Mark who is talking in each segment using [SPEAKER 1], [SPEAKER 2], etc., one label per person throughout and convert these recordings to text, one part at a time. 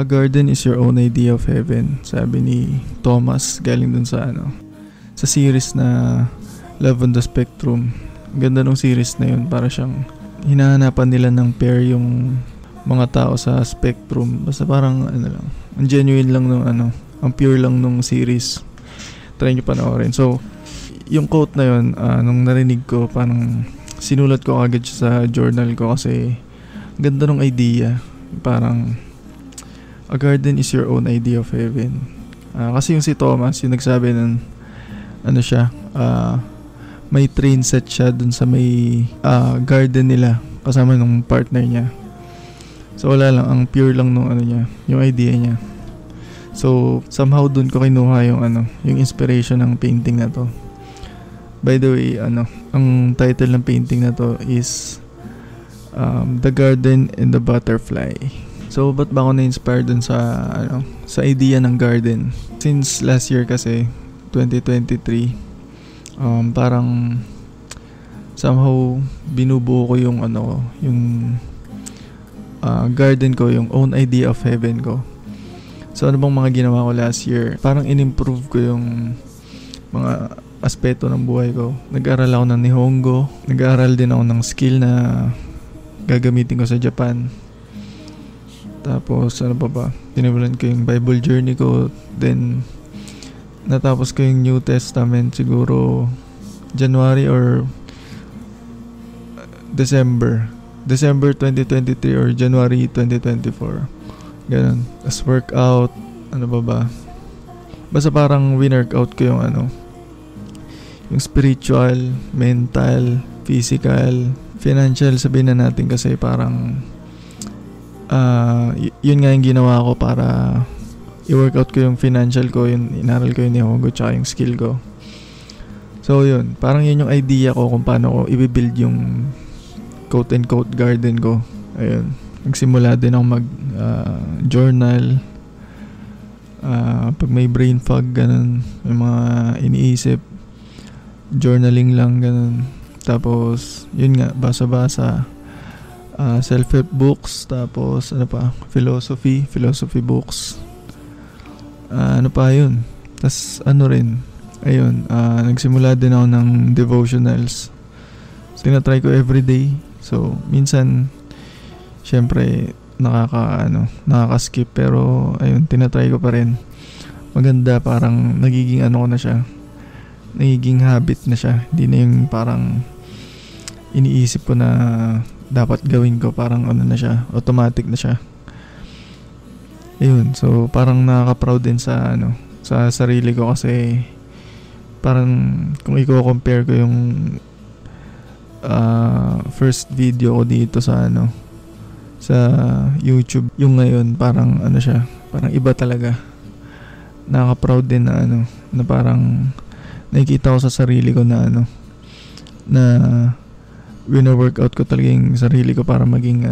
[SPEAKER 1] A garden is your own idea of heaven, sabi ni Thomas, galing dun sa sa series na Love on the Spectrum. Ganda ng series na yun, para siyang hinahanapan nila ng pair yung mga tao sa spectrum. Basta parang lang, ang genuine lang nung ang pure lang nung series. Try nyo panoorin. So, yung quote na yun, nung narinig ko, parang sinulat ko agad siya sa journal ko kasi ganda ng idea. Parang a garden is your own idea of heaven. Kasi yung si Thomas, yung nagsabi ng may train set siya dun sa may garden nila kasama ng partner niya. So wala lang, ang pure lang nung niya, yung idea niya. So somehow dun ko kinuha yung yung inspiration ng painting na to. By the way, ang title ng painting na to is The Garden and the Butterfly. So, ba't ba ako na-inspire dun sa idea ng garden? Since last year kasi, 2023, parang somehow binubuo ko yung garden ko, yung own idea of heaven ko. So, ano bang mga ginawa ko last year? Parang in-improve ko yung mga aspeto ng buhay ko. Nag-aral ako ng Nihongo. Nag-aral din ako ng skill na gagamitin ko sa Japan. Tapos tinimulan ko yung Bible journey ko. Then natapos ko yung New Testament siguro January or December 2023 or January 2024. Ganun. As workout, basta parang winworkout ko yung yung spiritual, mental, physical, financial, sabihin na natin kasi parang yun nga yung ginawa ko para i-workout ko yung financial ko, yung inaral ko yung Nihongo tsaka yung skill ko. So yun, parang yun yung idea ko kung paano ko i-build yung quote and quote garden ko. Ayun, nagsimula din ako mag journal pag may brain fog, ganun, yung mga iniisip, journaling lang, ganun. Tapos yun nga, basa-basa, self-help books, tapos philosophy books, yun. Tas ayun, nagsimula din ako ng devotionals. So, tinatry ko everyday. So, minsan syempre nakaka-skip, pero ayun, tinatry ko pa rin. Maganda, parang nagiging ko na siya. Nagiging habit na siya. Hindi na yung parang iniisip ko na dapat gawin ko, parang na siya, automatic na siya. Ayun, so parang nakaka-proud din sa sa sarili ko kasi parang kung i-compare ko yung first video ko dito sa sa YouTube, yung ngayon parang siya, parang iba talaga. Nakaka-proud din na na parang nakikita ko sa sarili ko na na wino-workout ko talaga yung sarili ko para maging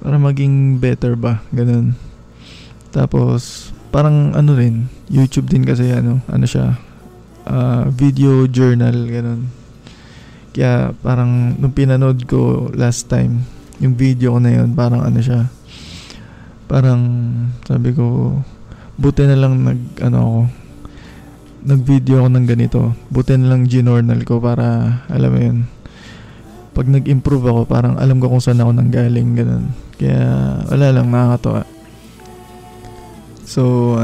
[SPEAKER 1] para maging better ba, ganun. Tapos parang rin, YouTube din kasi siya, video journal, ganun. Kaya parang nung pinanood ko last time yung video ko na yun, parang siya, parang sabi ko, buti na lang nag-video ako ng ganito, buti na lang ginornal ko para alam mo yun, pag nag-improve ako, parang alam ko kung saan ako nanggaling, ganun. Kaya wala lang, nakakatawa. So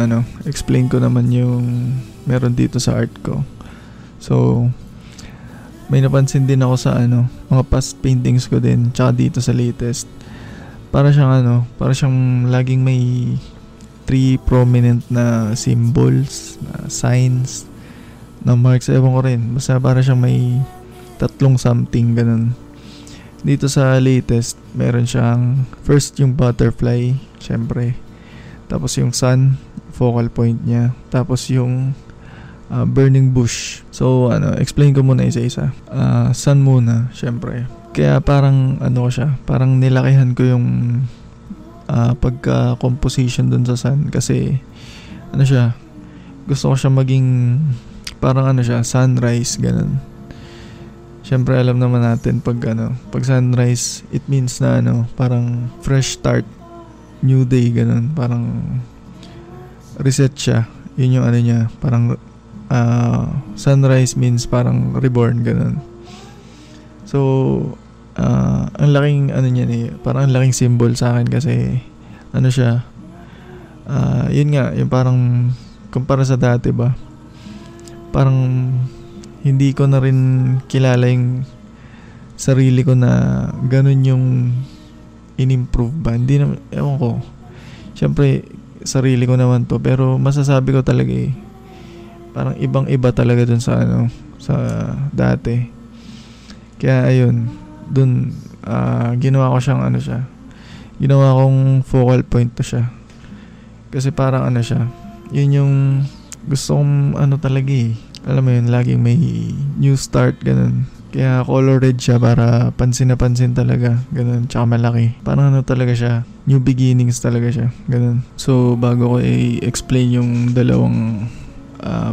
[SPEAKER 1] explain ko naman yung meron dito sa art ko. So may napansin din ako sa mga past paintings ko din, tsaka dito sa latest. Para siyang laging may 3 prominent na symbols, na signs, na marks, ewan ko rin. Basta para siyang may 3 something, ganun. Dito sa latest, meron siyang first yung butterfly, syempre. Tapos yung sun, focal point niya. Tapos yung burning bush. So explain ko muna isa-isa. Sun muna, syempre. Kaya parang siya, parang nilakihan ko yung pagka-composition dun sa sun. Kasi siya, gusto ko siya maging parang siya, sunrise, ganun. Syempre alam naman natin pag sunrise, it means na parang fresh start, new day, ganun. Parang reset siya. Yun yung ano niya, parang sunrise means parang reborn, ganun. So, ang laking ano niya parang ang laking symbol sa akin kasi ano siya, yun nga, yung parang kumpara sa dati ba, parang hindi ko na rin kilala yung sarili ko na ganun yung in-improve ba. Hindi naman, ewan ko. Siyempre, sarili ko naman to. Pero masasabi ko talaga parang ibang-iba talaga dun sa ano, sa dati. Kaya ayun, dun, ginawa ko siyang ano siya. Ginawa kong focal point to siya. Kasi parang ano siya, yun yung gusto kong ano talaga alam mo yun, laging may new start, ganun. Kaya color red siya para pansin na pansin talaga, ganun. Tsaka malaki. Parang ano talaga siya, new beginnings talaga siya, ganun. So, bago ko i-explain yung dalawang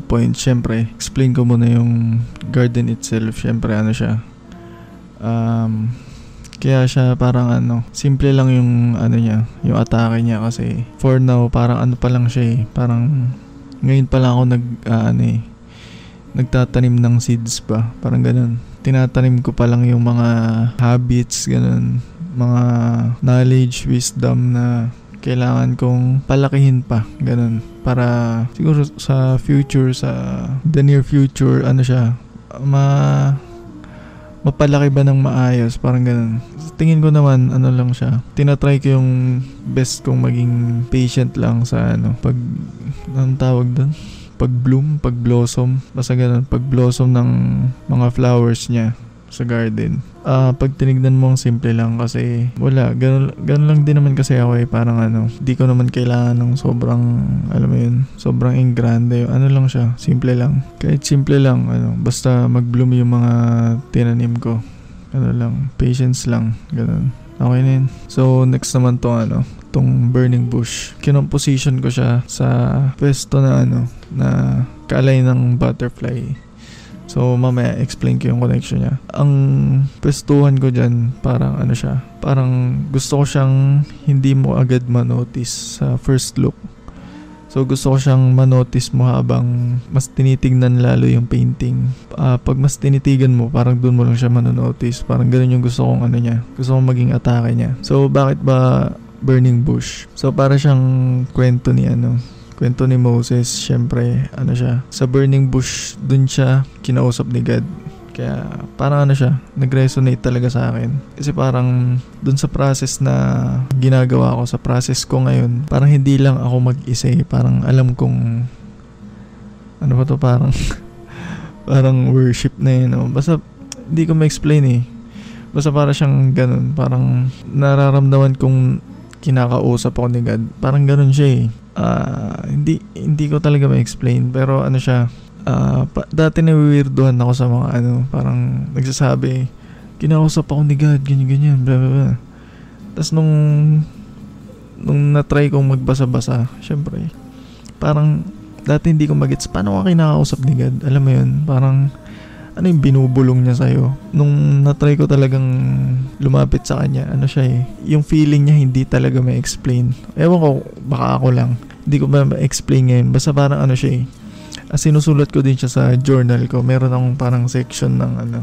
[SPEAKER 1] points, syempre, explain ko muna yung garden itself. Syempre, ano siya, kaya siya parang ano, simple lang yung ano niya, yung atake niya kasi for now, parang ano pa lang siya parang ngayon pa lang ako nagtatanim ng seeds pa, parang ganun. Tinatanim ko pa lang yung mga habits, ganun, mga knowledge, wisdom na kailangan kong palakihin pa, ganun, para siguro sa future, sa the near future, ano siya, mapalaki ba ng maayos, parang ganun. Tingin ko naman, ano lang siya, tinatry ko yung best kong maging patient lang sa ano, anong tawag doon? Pag-bloom, pag-blossom, basta ganun, pag-blossom ng mga flowers niya sa garden. Pag tinignan mo, simple lang kasi wala, ganun lang din naman kasi ako parang ano, di ko naman kailangan ng sobrang, alam mo yun, sobrang ingrande, ano lang siya, simple lang. Kahit simple lang, ano, basta mag-bloom yung mga tinanim ko. Ano lang, patience lang, ganun. Okay na yun. So, next naman tong burning bush. Kinomposition ko siya sa pwesto na na kaalay ng butterfly. So, mamaya explain ko yung connection niya. Ang pwestuhan ko dyan, parang ano siya, parang gusto ko siyang hindi mo agad manotice sa first look. So, gusto ko siyang manotice mo habang mas tinitignan lalo yung painting. Pag mas tinitigan mo, parang dun mo lang siya manonotice. Parang ganun yung gusto kong ano niya. Gusto kong maging atake niya. So, bakit ba burning bush? So, para siyang kwento ni Moses. Syempre, ano siya, sa burning bush, dun siya kinausap ni God. Kaya, parang ano siya, nag-resonate talaga sa akin. Kasi parang, dun sa process na ginagawa ko, sa process ko ngayon, parang hindi lang ako mag-isa parang alam kong, ano ba to, parang, parang worship na yun. Basta, hindi ko ma-explain Basta para siyang ganun, parang nararamdaman kong kinakausap ako ni God. Parang ganun siya hindi ko talaga ma-explain, pero ano siya, dati nawiwirduhan ako sa mga parang nagsasabi, kinausap ako ni God, ganyan, blah blah blah. Tapos nung na-try kong magbasa-basa, syempre, parang dati hindi ko magets paano ka kinakausap ni God, alam mo yun, parang ano yung binubulong niya sa'yo. Nung na-try ko talagang lumapit sa kanya, ano siya yung feeling niya hindi talaga ma-explain. Ewan ko, baka ako lang, hindi ko ba ma-explain ngayon, basta parang ano siya sinusulat ko din siya sa journal ko. Meron akong parang section ng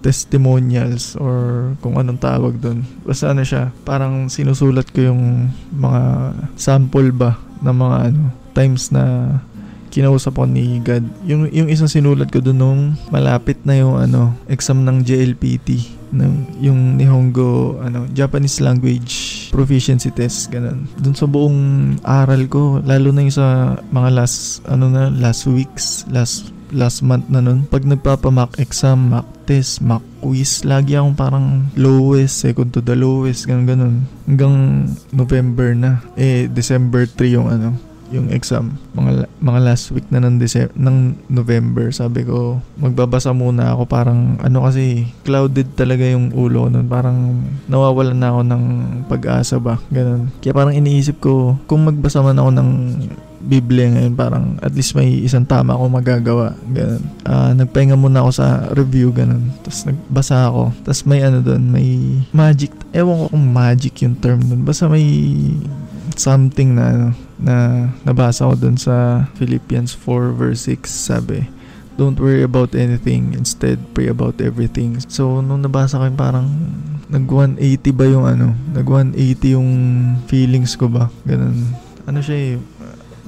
[SPEAKER 1] testimonials or kung anong tawag doon. Basta ano siya, parang sinusulat ko yung mga sample ba ng mga times na kinausap ko ni God. Yung isang sinulat ko doon nung malapit na yung exam ng JLPT, yung Nihongo Japanese language proficiency test, ganun. Doon sa buong aral ko, lalo na yung sa mga last month na nun, pag nagpapa-mock exam, mock test, mock quiz, lagi akong parang lowest, second to the lowest, ganun. Hanggang November na. December 3 yung exam, mga last week na ng November. Sabi ko, magbabasa muna ako, parang kasi clouded talaga yung ulo ko nun, parang nawawalan na ako ng pag-asa ba, ganun. Kaya parang iniisip ko, kung magbasa man ako ng Biblia ngayon, parang at least may isang tama ako magagawa, ganun. Nagpahinga muna ako sa review, ganun. Tapos nagbasa ako, tapos may doon, may magic, ewan ko kung magic yung term doon, basta may something na ano, na nabasa ko dun sa Philippians 4 verse 6, sabi, don't worry about anything, instead pray about everything. So nung nabasa ko yun, parang nag 180 ba yung ano, nag 180 yung feelings ko ba, ganun. Ano siya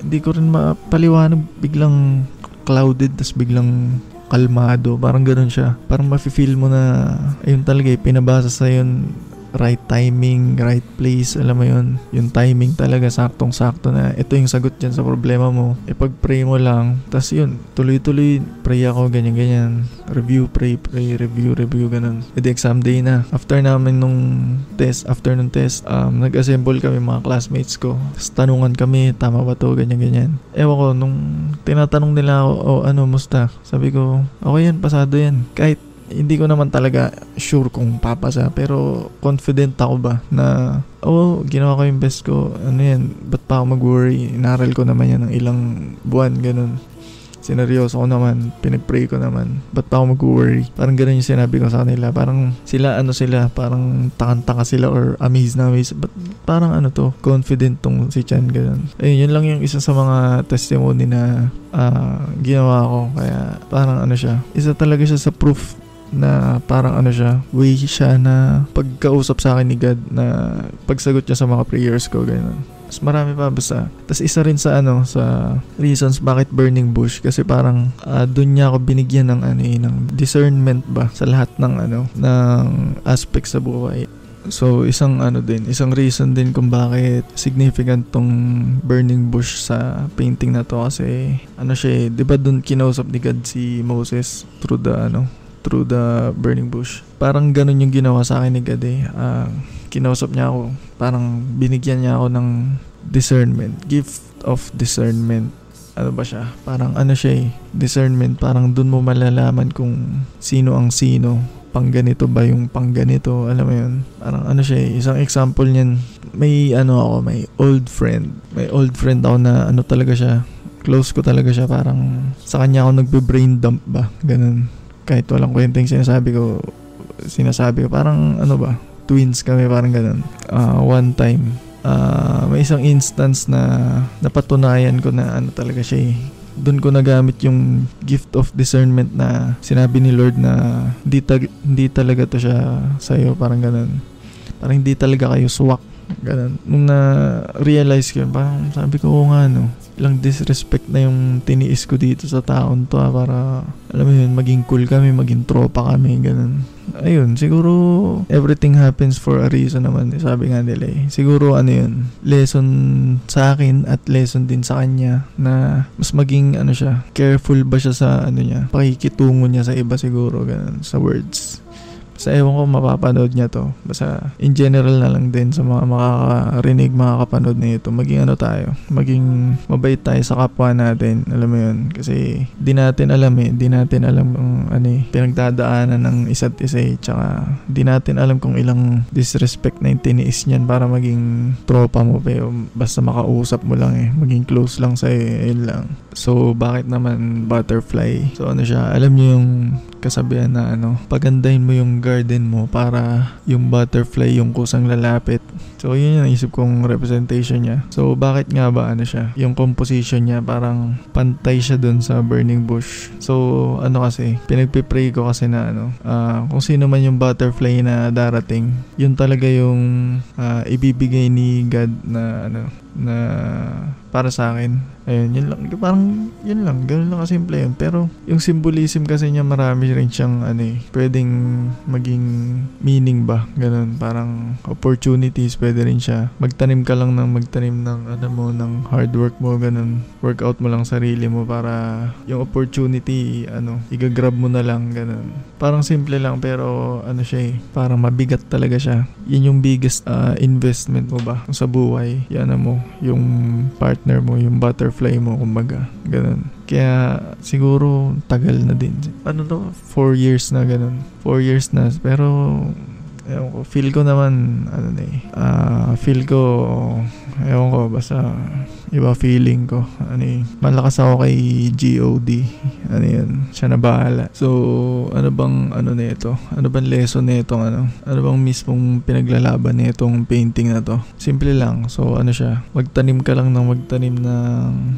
[SPEAKER 1] hindi ko rin mapaliwanag, biglang clouded, tas biglang kalmado, parang ganun siya. Parang mafe-feel mo na ayun talaga pinabasa sa yun, right timing, right place, alam mo yun, yung timing talaga saktong-sakto na ito yung sagot dyan sa problema mo. Pag-pray mo lang, tas yun, tuloy-tuloy pray ako, ganyan-ganyan, review, pray, review, ganun. Exam day na. After namin nung test, nag-assemble kami mga classmates ko, tas tanungan kami, tama ba to, ganyan-ganyan. Ewan ko, nung tinatanong nila ako, musta? Sabi ko, okay yan, pasado yan. Kahit hindi ko naman talaga sure kung papasa, pero confident ako ba na ginawa ko yung best ko, ba't pa ako mag-worry, inaral ko naman yan ng ilang buwan, ganun, sineryoso ko naman, pinag-pray ko naman, ba't pa ako mag-worry, parang ganun yung sinabi ko sa kanila. Parang sila parang takang-taka sila or amazed na amazed, but parang confident tong si Chan, ganun. Ayun, yun lang yung isa sa mga testimony na ginawa ko, kaya parang siya, isa talaga siya sa proof na parang way siya na pagkausap sa akin ni God, na pagsagot niya sa mga prayers ko, ganun. Mas marami pa basta. Tas isa rin sa sa reasons bakit burning bush, kasi parang doon niya ako binigyan ng ng discernment ba sa lahat ng ng aspects sa buhay. So isang reason din kung bakit significant tong burning bush sa painting na to, kasi siya 'di ba doon kinausap ni God si Moses through the burning bush. Parang ganun yung ginawa sa akin ni God kinausap niya ako, parang binigyan niya ako ng discernment, gift of discernment. Ano ba siya? Parang siya discernment, parang dun mo malalaman kung sino ang sino, pang ganito ba yung pang ganito, alam mo yun. Parang siya isang example niyan, may may old friend ako na talaga siya, close ko talaga siya, parang sa kanya ako nagbe-brain dump ba, ganun. Kahit walang kwenteng sinasabi ko, parang twins kami, parang ganun. One time, may isang instance na napatunayan ko na talaga siya doon ko nagamit yung gift of discernment na sinabi ni Lord na hindi talaga to siya sa'yo, parang ganun. Parang hindi talaga kayo swak, ganun. Nung na-realize ko yun, parang sabi ko, ilang disrespect na yung tiniis ko dito sa taon to, para alam mo yun, maging cool kami, maging tropa kami, ganun. Ayun, siguro everything happens for a reason naman, sabi nga nila siguro yun, lesson sa akin at lesson din sa kanya, na mas maging siya, careful ba siya sa niya, pakikitungo niya sa iba, siguro ganun, sa words. Sa ewan ko mapapanood niya to. Basta in general na lang din sa mga makakarinig, makakapanood na ito. Maging tayo. Maging mabait tayo sa kapwa natin. Alam mo yun. Kasi di natin alam ang pinagdadaanan ng isa't isa Tsaka di natin alam kung ilang disrespect na yung tiniis niyan para maging tropa mo. Pero basta makausap mo lang maging close lang sa'yo. Yun lang. So bakit naman butterfly? So siya, alam niyo yung kasabihan na pagandahin mo yung garden mo para yung butterfly yung kusang lalapit. So yun yung naisip kong representation niya. So bakit nga ba siya? Yung composition niya parang pantay siya dun sa burning bush. So kasi pinagpipray ko kasi na kung sino man yung butterfly na darating, yun talaga yung ibibigay ni God na na para sa akin. Ayun, yun lang. Parang yun lang. Ganun lang kasimple yun. Pero yung symbolism kasi niya marami rin siyang pwedeng maging meaning ba. Ganun. Parang opportunities. Pwede rin siya. Magtanim ka lang ng ng hard work mo. Ganun. Workout mo lang sarili mo para yung opportunity igagrab mo na lang. Ganun. Parang simple lang pero siya parang mabigat talaga siya. Yun yung biggest investment mo ba sa buhay. Yan yung partner mo, yung butterfly mo, kumbaga, ganun. Kaya siguro tagal na din. 4 years na ganun. 4 years na, pero Ewan ko, feel ko naman, feel ko, ewan ko, basta iba feeling ko. Malakas ako kay G.O.D. Yun, siya na bahala. So, ano bang nito? Ano bang lesson nito? Ano bang mismong pinaglalaban nitong painting na to? Simple lang. So, siya? Magtanim ka lang ng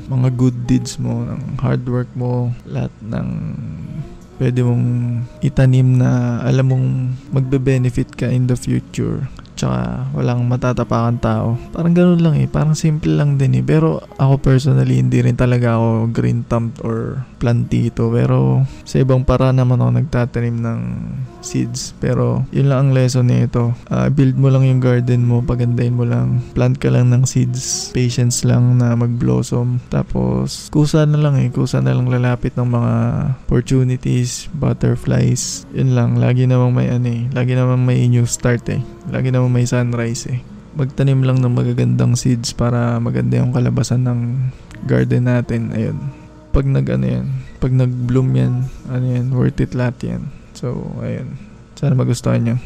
[SPEAKER 1] mga good deeds mo, ng hard work mo, lahat ng pwede mong itanim na alam mong magbe-benefit ka in the future. Tsaka walang matatapakan tao. Parang ganun lang parang simple lang din pero ako personally hindi rin talaga ako green thumb or plantito, pero sa ibang paraan naman ako nagtatanim ng seeds. Pero yun lang ang lesson nito. Build mo lang yung garden mo, pagandahin mo lang, plant ka lang ng seeds, patience lang na mag-blossom, tapos kusa na lang lalapit ng mga opportunities, butterflies. Yun lang, lagi namang may new start lagi namang may sunrise magtanim lang ng magagandang seeds para maganda yung kalabasan ng garden natin. Ayun, pag pag nag-bloom yan, worth it lahat yan. So ayun, sana magustuhan nyo.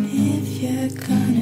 [SPEAKER 2] If you're gonna